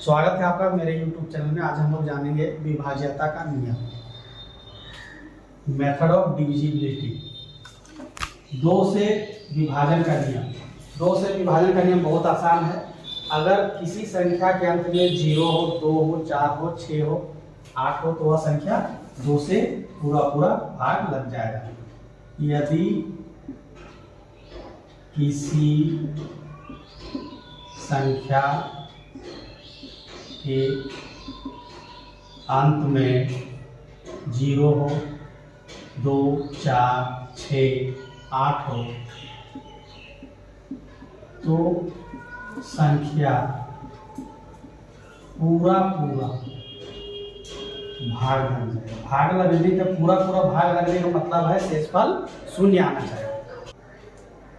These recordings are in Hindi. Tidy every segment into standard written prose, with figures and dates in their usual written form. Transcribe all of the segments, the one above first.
स्वागत है आपका मेरे YouTube चैनल में। आज हम लोग जानेंगे विभाज्यता का नियम, मेथड ऑफ डिविजिबिलिटी। दो से विभाजन का नियम। दो से विभाजन का नियम बहुत आसान है। अगर किसी संख्या के अंत में 0 हो, 2 हो, 4 हो, 6 हो, 8 हो तो वह संख्या 2 से पूरा भाग लग जाएगा। यदि किसी संख्या के अंत में 0 हो, 2, 4, 6, 8 हो तो संख्या पूरा भाग लग जाएगा। भाग लगने का पूरा भाग लगने का मतलब है शेषफल 0 आना चाहिए।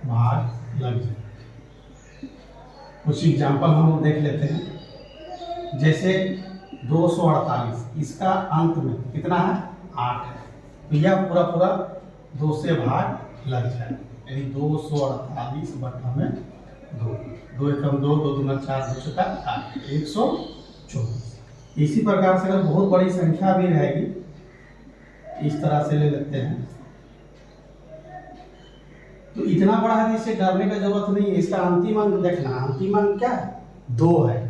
भाग लग जाएगा। कुछ एग्जाम्पल हम लोग देख लेते हैं। जैसे 248, इसका अंत में कितना है? 8 है, तो यह पूरा 2 से भाग लग जाएगा। यानी 248 बटा में 2, 2 एकम 2, 2 दूना 4, 2 चौका 8, 124। इसी प्रकार से अगर बहुत बड़ी संख्या भी रहेगी, इस तरह से ले लेते हैं, तो इतना बड़ा है इससे डरने की जरूरत नहीं है। इसका अंतिम अंक देखना, अंतिम अंक क्या है? 2 है।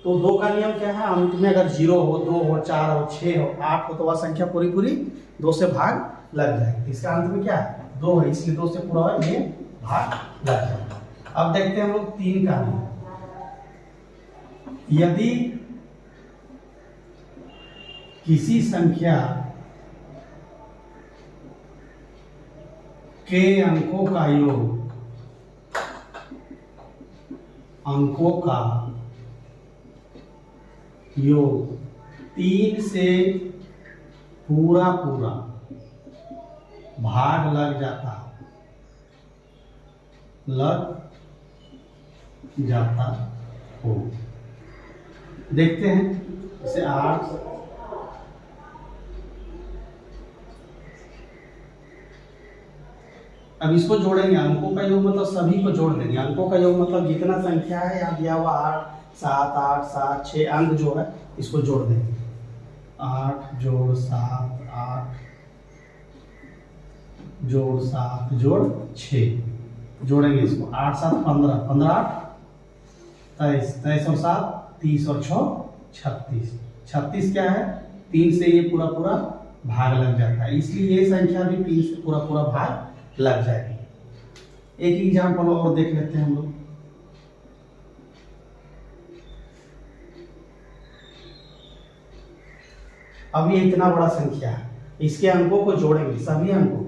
तो 2 का नियम क्या है? अंत में अगर 0 हो, 2 हो, 4 हो, 6 हो, 8 हो तो वह संख्या पूरी 2 से भाग लग जाएगी। इसका अंत में क्या है? 2 है, इसलिए 2 से पूरा ये भाग लग जाएगा। अब देखते हैं हम लोग 3 का नियम। यदि किसी संख्या के अंकों का योग 3 से पूरा भाग लग जाता हो। देखते हैं, जैसे 8, अब इसको जोड़ेंगे। अंकों का योग मतलब सभी को जोड़ देंगे। अंकों का योग मतलब जितना संख्या है यहाँ दिया हुआ 8, 7, 8, 7, 6 अंक जो है इसको जोड़ देंगे। 8 जोड़ 7, 8 जोड़ 7 जोड़ 6, जोड़ेंगे इसको। 8 7 15, 15 8 23, 23 और 7 30 और 6 36। 36 क्या है? 3 से ये पूरा भाग लग जाता है, इसलिए ये संख्या भी 3 से पूरा भाग लग जाएगी। एक एग्जाम्पल और देख लेते हैं हम लोग। अब ये इतना बड़ा संख्या है, इसके अंकों को जोड़ेंगे, सभी अंकों।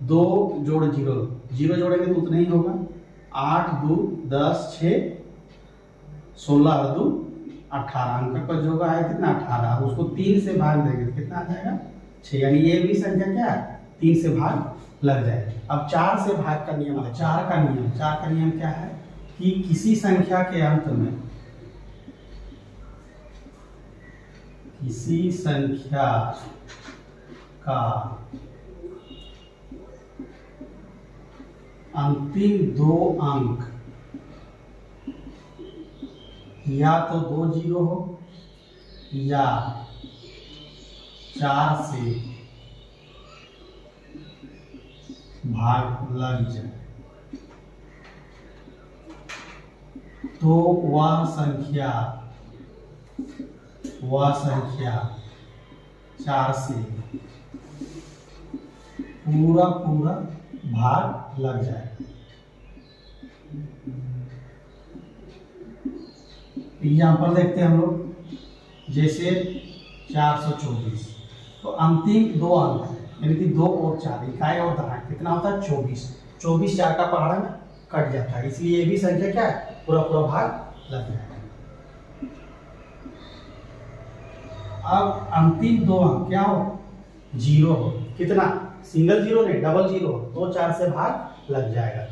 2 जोड़ 0, 0 जोड़ेंगे तो उतना ही होगा। 8 2 10, 6 16 और 2 18, अंक का जो है कितना? 18। उसको 3 से भाग देंगे तो कितना आ जाएगा? 6। यानी ये भी संख्या क्या है? 3 से भाग लग जाएगा। अब 4 से भाग का नियम है। 4 का नियम क्या है? कि किसी संख्या के अंत में, किसी संख्या का अंतिम 2 अंक या तो 2 0 हो या 4 से भाग लग जाए तो वह संख्या 4 से पूरा भाग लग जाए। एग्जाम्पल देखते हैं हम लोग। जैसे 424, तो अंतिम 2 अंक यानी कि 2 और 4, इकाई और दहाई कितना होता है? 24। 24 4 का पहाड़ा में कट जाता है, इसलिए ये भी संख्या क्या है? पूरा भाग लग जाएगा। अब अंतिम 2 अंक क्या हो? 0 हो। कितना? सिंगल 0 नहीं, डबल 0 हो तो 4 से भाग लग जाएगा।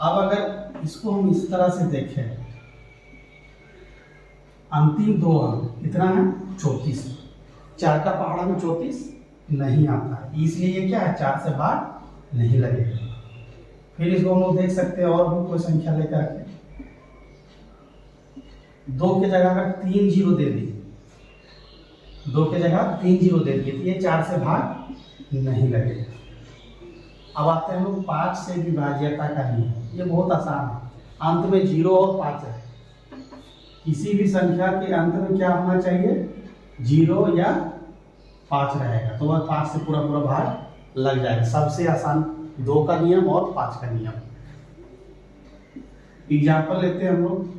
अब अगर इसको हम इस तरह से देखें, अंतिम 2 अंक कितना है? 34। 4 का पहाड़ा में 34 नहीं आता, इसलिए ये क्या है? 4 से भाग नहीं लगेगा। फिर इसको हम लोग देख सकते हैं और भी कोई संख्या लेकर के। 2 की जगह अगर 3 जीरो दे दिए, 2 की जगह 3 जीरो दे दिए तो ये 4 से भाग नहीं लगेगा। अब आते हैं हम लोग 5 से विभाज्यता का नियम। ये बहुत आसान है, अंत में 0 और 5 है। किसी भी संख्या के अंत में क्या होना चाहिए, 0 या 5 रहेगा, तो वह 5 से पूरा पूरा भाग लग जाएगा। सबसे आसान 2 का नियम और 5 का नियम। एग्जाम्पल लेते हैं हम लोग,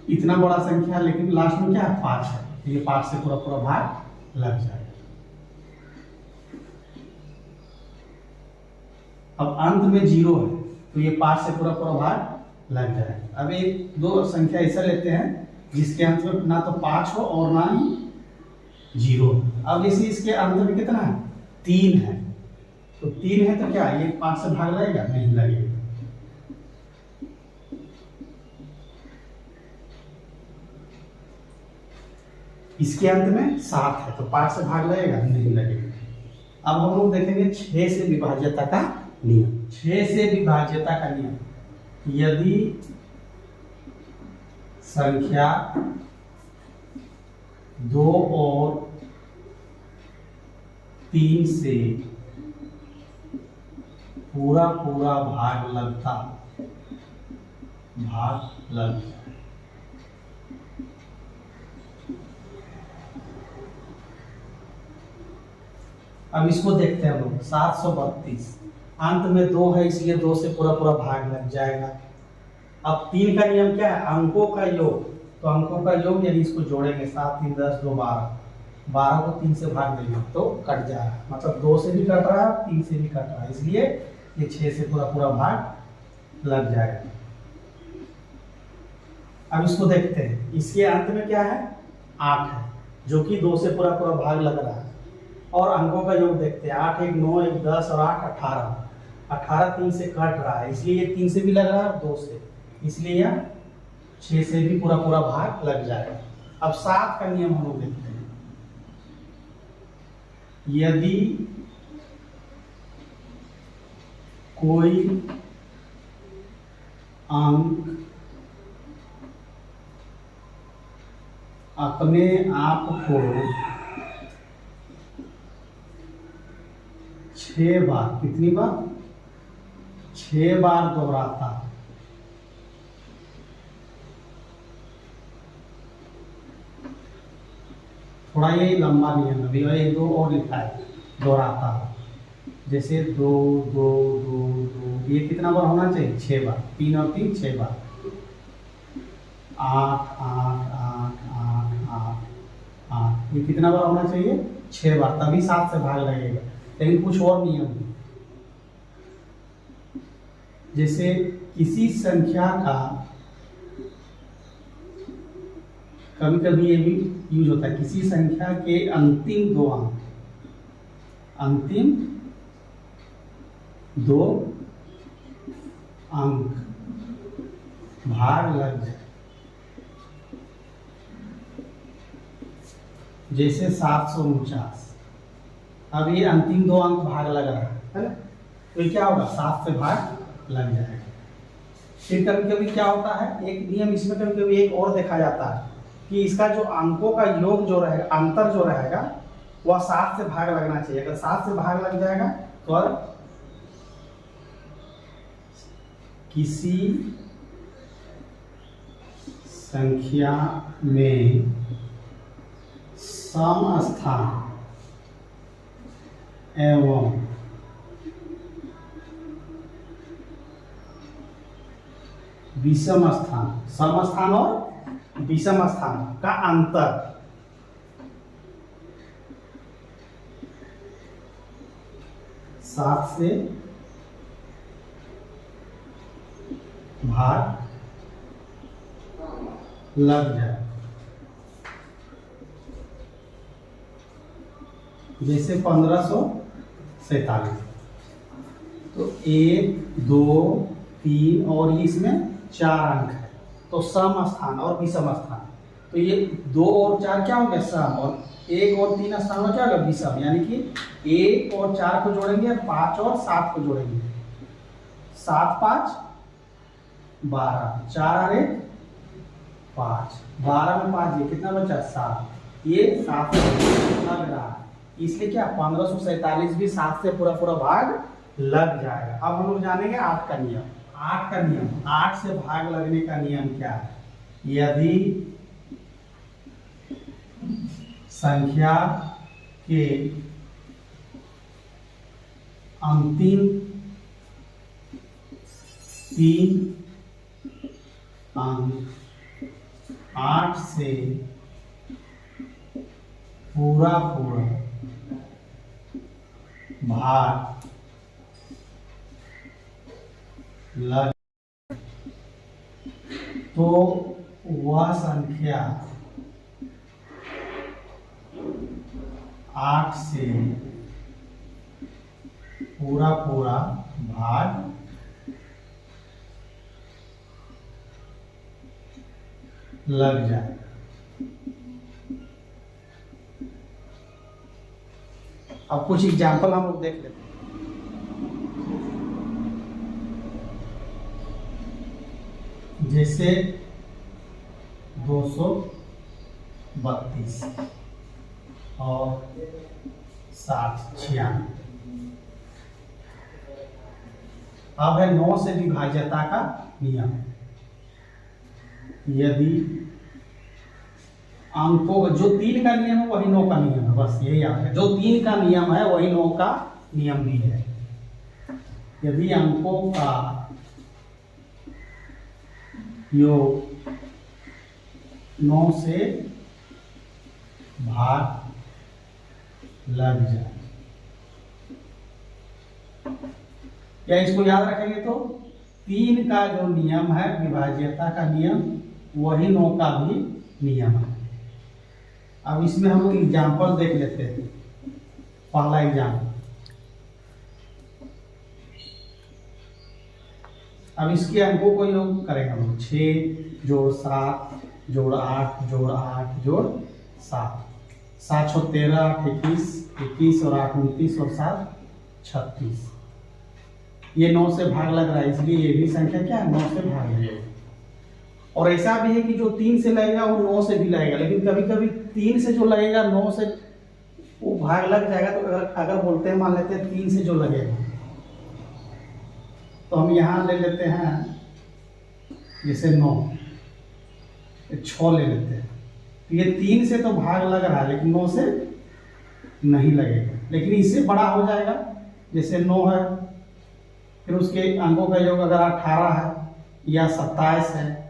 इतना बड़ा संख्या लेकिन लास्ट में क्या है 5 है, तो ये 5 से पूरा पूरा भाग लग जाएगा। अब अंत में 0 है तो ये 5 से पूरा पूरा भाग लग जाएगा। अब एक दो संख्या ऐसा लेते हैं जिसके अंत में ना तो 5 हो और ना ही 0। अब इसी इसके अंत में कितना है 3 है, तो 3 है तो क्या ये 5 से भाग लगेगा, नहीं लगेगा। इसके अंत में 7 है तो 5 से भाग लगेगा, नहीं लगेगा। अब हम लोग देखेंगे 6 से विभाज्यता का नियम। 6 से विभाज्यता का नियम, यदि संख्या 2 और 3 से पूरा पूरा भाग लग जाए, अब इसको देखते हैं हम लोग। 732 अंत में 2 है इसलिए 2 से पूरा पूरा भाग लग जाएगा। अब 3 का नियम क्या है, अंकों का योग, तो अंकों का योग यानी इसको जोड़ेंगे, 7 3 10 2 12, 12 को 3 से भाग देंगे तो कट जाएगा, मतलब 2 से भी कट रहा है 3 से भी कट रहा है, इसलिए ये 6 से पूरा पूरा भाग लग जाएगा। अब इसको देखते हैं, इसके अंत में क्या है 8 है जो कि 2 से पूरा पूरा भाग लग रहा है, और अंकों का योग देखते हैं, 8 1 9 1 10 और 8 18, 18 3 से कट रहा है इसलिए ये 3 से भी लग रहा है 2 से, इसलिए यह 6 से भी पूरा पूरा भाग लग जाएगा। अब 7 का नियम हम लोग देखते हैं, यदि कोई अंक अपने आप को 6 बार, कितनी बार 6 बार दोहराता है, थोड़ा ये लंबा नियम है, अभी 1 2 और लिखा है दोहराता है, जैसे 2 2 2 2, ये कितना बार होना चाहिए 6 बार, 3 और 3 6 बार, 8 8 8 8 8 8, ये कितना बार होना चाहिए 6 बार, तभी 7 से भाग लगेगा। लेकिन कुछ और नियम है, जैसे किसी संख्या का, कभी कभी ये भी यूज होता है, किसी संख्या के अंतिम 2 अंक, अंतिम 2 अंक भाग लग जाए, जैसे 749, अब ये अंतिम 2 अंक भाग लग रहा है ना, तो ये क्या होगा 7 से भाग लग जाएगा। फिर कभी कभी क्या होता है, एक नियम इसमें कभी कभी एक और देखा जाता है कि इसका जो अंकों का योग जो रहेगा, अंतर जो रहेगा वह 7 से भाग लगना चाहिए। अगर 7 से भाग लग जाएगा तो किसी संख्या में समस्थान एवं विषम स्थान, समस्थान और विषम स्थान का अंतर 7 से भाग लग जाए, जैसे 1547, तो 1 2 3 और इसमें 4 अंक है, तो सम स्थान और विषम स्थान, तो ये 2 और 4 क्या हो गया सम, और 1 और 3 स्थान में क्या होगा विषम, यानी कि 1 और 4 को जोड़ेंगे और 5 और 7 को जोड़ेंगे, 7 5 12, 4 अरे 5, 12 में 5 ये कितना बचा 7, ये 7 लग रहा है, इसलिए क्या 1547 भी 7 से पूरा पूरा भाग लग जाएगा। अब हम लोग जानेंगे 8 का नियम। 8 का नियम, 8 से भाग लगने का नियम क्या है? यदि संख्या के अंतिम 3 अंक 8 से पूरा पूरा भाग लग, तो वह संख्या 8 से पूरा पूरा भाग लग जाए। अब कुछ एग्जाम्पल हम लोग देख लेते हैं। जैसे 232 और 796। अब है 9 से विभाज्यता का नियम। यदि अंकों जो 3 का नियम है वही 9 का नियम है, बस यही याद है। जो 3 का नियम है वही 9 का नियम भी है। यदि अंकों का योग 9 से भाग लग जाए, या इसको याद रखेंगे तो 3 का जो नियम है विभाज्यता का नियम, वही 9 का भी नियम है। अब इसमें हम लोग एग्जाम्पल देख लेते हैं। पहला एग्जाम्पल, अब इसके अंकों को योग करेंगे हम लोग। 6 जोड़ 7 जोड़ 8 जोड़ 8 जोड़ 7, 7 6 13, 8 21, 21 और 8 29 और 7 36। ये 9 से भाग लग रहा है, इसलिए ये भी संख्या क्या है 9 से भाग लगेगा। और ऐसा भी है कि जो 3 से लगेगा वो 9 से भी लगेगा, लेकिन कभी कभी 3 से जो लगेगा 9 से वो भाग लग जाएगा। तो अगर बोलते हैं, मान लेते हैं 3 से जो लगेगा, तो हम यहाँ ले लेते हैं जैसे 9, 6 ले लेते हैं। तो ये 3 से तो भाग लग रहा है, लेकिन 9 से नहीं लगेगा। लेकिन इससे बड़ा हो जाएगा, जैसे 9 है, फिर उसके अंकों का योग अगर 18 है या 27 है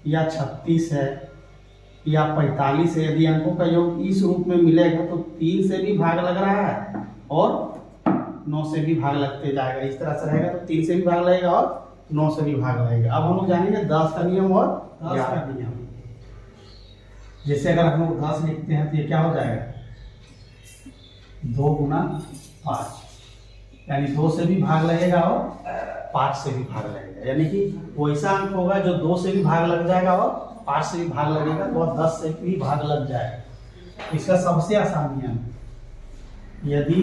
या 36 है या 45 है, यदि अंकों का योग इस रूप में मिलेगा तो 3 से भी भाग लग रहा है और 9 से भी भाग लगते जाएगा। इस तरह से रहेगा तो 3 से भी भाग लगेगा और 9 से भी भाग लगेगा। अब हम लोग जानेंगे 10 का नियम और 11 का नियम। जैसे अगर हम लोग 10 लिखते हैं तो ये क्या हो जाएगा 2 गुना 5, यानी 2 से भी भाग लगेगा और 5 से भी भाग लगेगा। यानी कि वैसा अंक होगा जो 2 से भी भाग लग जाएगा और 5 से भी भाग लगेगा, तो 10 से भी भाग लग जाएगा। इसका सबसे आसान नियम, यदि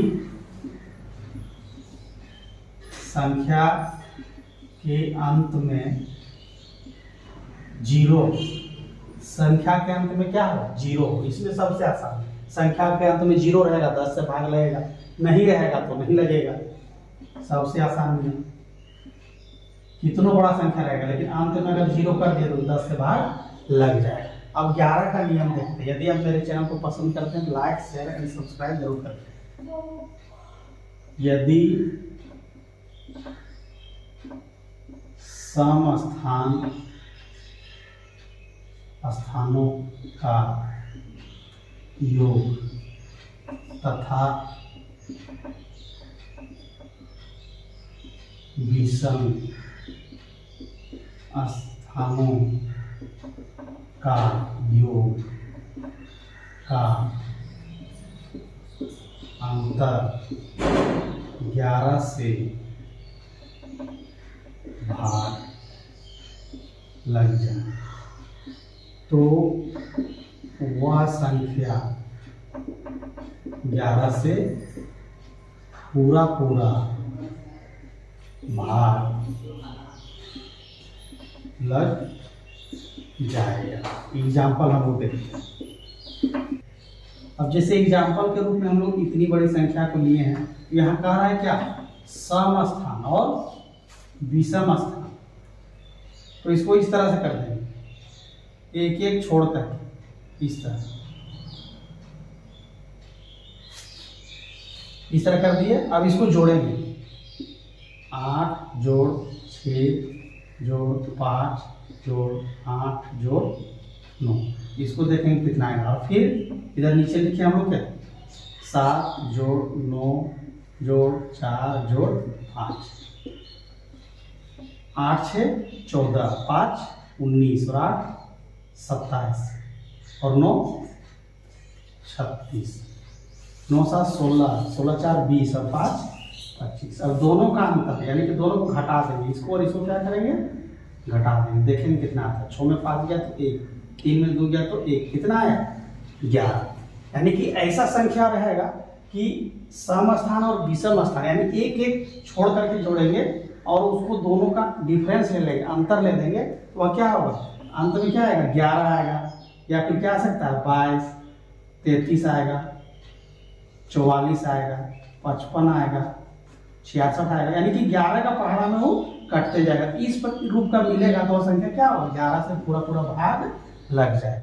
संख्या के अंत में 0, संख्या के अंत में क्या हो 0, इसमें सबसे आसान। संख्या के अंत में 0 रहेगा 10 से भाग लगेगा, नहीं रहेगा तो नहीं लगेगा। सबसे आसान नियम, कितना बड़ा संख्या रहेगा लेकिन अंत में अगर 0 कर दिया तो 10 से भाग लग जाएगा। अब 11 का नियम देखते हैं। यदि आप मेरे चैनल को पसंद करते हैं तो लाइक शेयर एंड सब्सक्राइब जरूर करें। यदि सम स्थानों का योग तथा विषम स्थानों का योग का अंतर 11 से भाग लग जाए, तो वह संख्या 11 से पूरा पूरा भाग लग जाएगा। एग्जाम्पल हम लोग देखते हैं। अब जैसे एग्जाम्पल के रूप में हम लोग इतनी बड़ी संख्या को लिए हैं, यहाँ कह रहा है क्या, सम स्थान और विषम स्थान। तो इसको इस तरह से कर देंगे, एक एक छोड़कर इस तरह कर दिए। अब इसको जोड़ेंगे, 8 जोड़ 6 जोड़ 5 जोड़ 8 जोड़ 9, इसको देखेंगे कितना आएगा। और फिर इधर नीचे लिखे हम लोग क्या, 7 जोड़ 9 जोड़ 4 जोड़ 5, 8 6 14 5 19 और 8 27 और 9 36, 9 7 16, 16 4 20 और 5 25। अब दोनों का अंतर यानी कि दोनों को घटा देंगे, इसको और इसको क्या करेंगे, घटा देंगे। देखेंगे कितना आता है। 6 में 5 गया तो 1, 3 में 2 गया तो 1, कितना आया 11। यानी कि ऐसा संख्या रहेगा कि सम स्थान और विषम स्थान यानी एक एक छोड़ करके जोड़ेंगे और उसको दोनों का डिफरेंस ले लेंगे, अंतर ले देंगे, तो वह क्या होगा, अंत में क्या आएगा 11 आएगा, या फिर क्या आ सकता है 22, 33 आएगा, 44 आएगा, 55 आएगा, 66 आएगा। यानी कि 11 का पहाड़ा में वो कटते जाएगा। इस रूप का मिलेगा तो संख्या क्या होगा, 11 से पूरा भाग लग जाएगा।